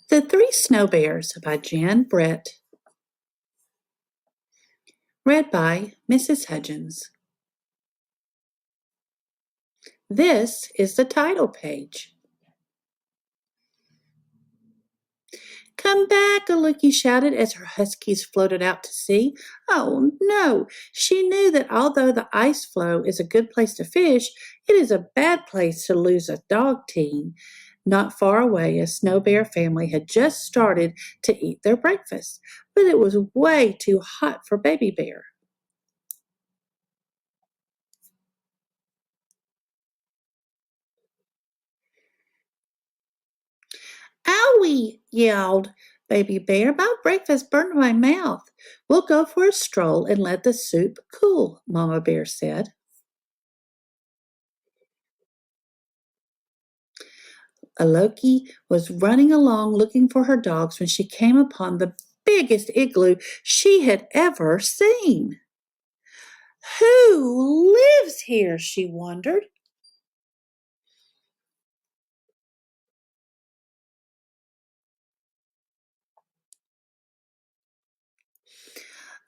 The Three Snow Bears by Jan Brett. Read by Mrs. Hudgens. This is the title page. "Come back," Aluki shouted as her huskies floated out to sea. Oh no! She knew that although the ice floe is a good place to fish, it is a bad place to lose a dog team. Not far away, a snow bear family had just started to eat their breakfast, but it was way too hot for Baby Bear. "Owie!" yelled Baby Bear. "My breakfast burned my mouth." "We'll go for a stroll and let the soup cool," Mama Bear said. Aloki was running along looking for her dogs when she came upon the biggest igloo she had ever seen. "Who lives here?" she wondered.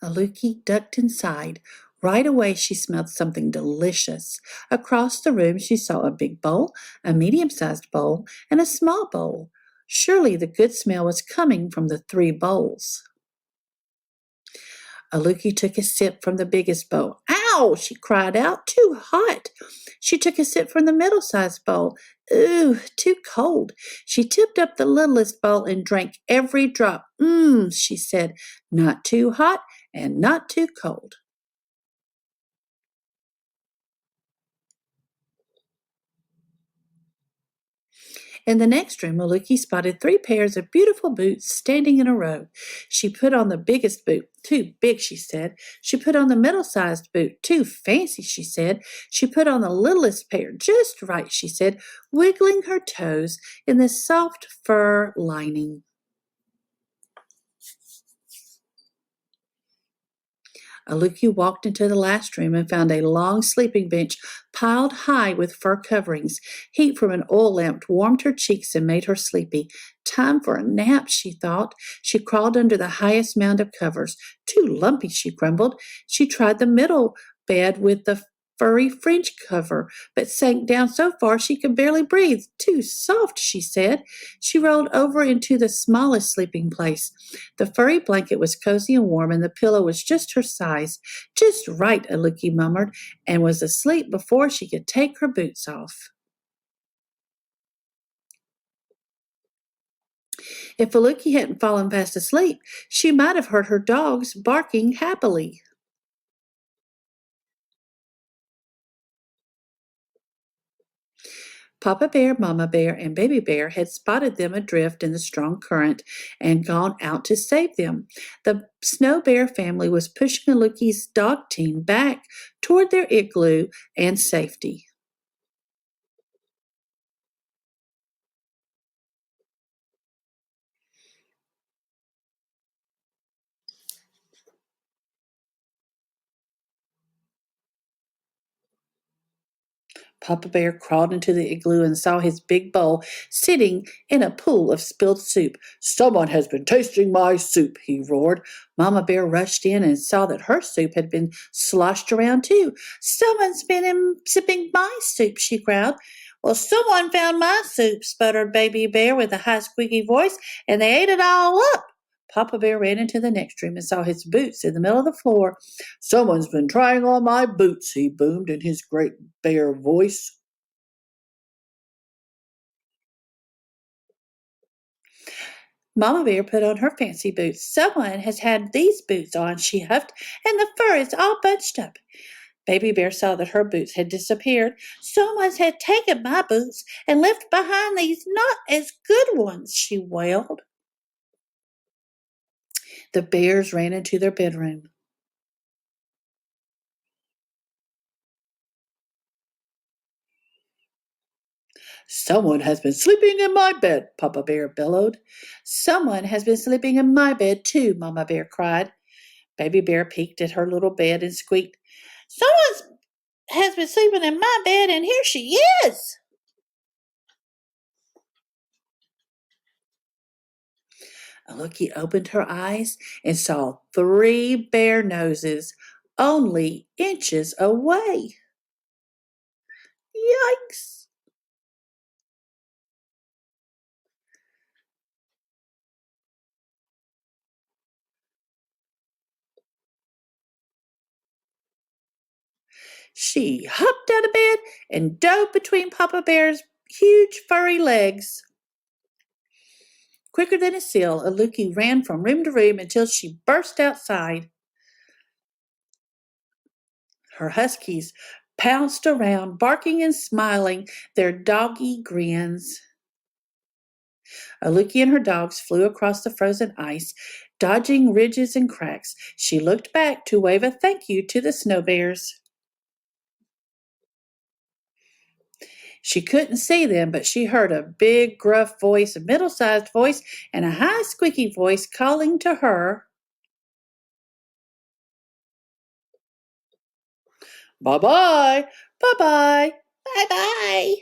Aluki ducked inside. Right away, she smelled something delicious. Across the room, she saw a big bowl, a medium-sized bowl, and a small bowl. Surely the good smell was coming from the three bowls. Aluki took a sip from the biggest bowl. "Ow!" she cried out. "Too hot." She took a sip from the middle-sized bowl. "Ooh, too cold." She tipped up the littlest bowl and drank every drop. "Mmm," she said, "not too hot and not too cold." In the next room, Aluki spotted three pairs of beautiful boots standing in a row. She put on the biggest boot. "Too big," she said. She put on the middle-sized boot. "Too fancy," she said. She put on the littlest pair. "Just right," she said, wiggling her toes in the soft fur lining. Aluki walked into the last room and found a long sleeping bench piled high with fur coverings. Heat from an oil lamp warmed her cheeks and made her sleepy. "Time for a nap," she thought. She crawled under the highest mound of covers. "Too lumpy," she grumbled. She tried the middle bed with the furry fringe cover, but sank down so far she could barely breathe. "Too soft," she said. She rolled over into the smallest sleeping place. The furry blanket was cozy and warm, and the pillow was just her size. "Just right," Aluki murmured, and was asleep before she could take her boots off. If Aluki hadn't fallen fast asleep, she might have heard her dogs barking happily. Papa Bear, Mama Bear, and Baby Bear had spotted them adrift in the strong current and gone out to save them. The Snow Bear family was pushing Aluki's dog team back toward their igloo and safety. Papa Bear crawled into the igloo and saw his big bowl sitting in a pool of spilled soup. "Someone has been tasting my soup," he roared. Mama Bear rushed in and saw that her soup had been sloshed around too. "Someone's been sipping my soup," she growled. "Well, someone found my soup," sputtered Baby Bear with a high squeaky voice, "and they ate it all up." Papa Bear ran into the next room and saw his boots in the middle of the floor. "Someone's been trying on my boots," he boomed in his great bear voice. Mama Bear put on her fancy boots. "Someone has had these boots on," she huffed, "and the fur is all bunched up." Baby Bear saw that her boots had disappeared. "Someone had taken my boots and left behind these not as good ones," she wailed. The bears ran into their bedroom. "Someone has been sleeping in my bed," Papa Bear bellowed. "Someone has been sleeping in my bed, too," Mama Bear cried. Baby Bear peeked at her little bed and squeaked, "Someone has been sleeping in my bed, and here she is." Aluki opened her eyes and saw 3 bear noses only inches away. Yikes! She hopped out of bed and dove between Papa Bear's huge furry legs. Quicker than a seal, Aluki ran from room to room until she burst outside. Her huskies pounced around, barking and smiling their doggy grins. Aluki and her dogs flew across the frozen ice, dodging ridges and cracks. She looked back to wave a thank you to the snow bears. She couldn't see them, but she heard a big, gruff voice, a middle-sized voice, and a high, squeaky voice calling to her. Bye-bye, bye-bye, bye-bye.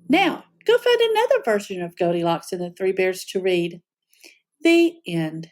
Now, go find another version of Goldilocks and the Three Bears to read. The end.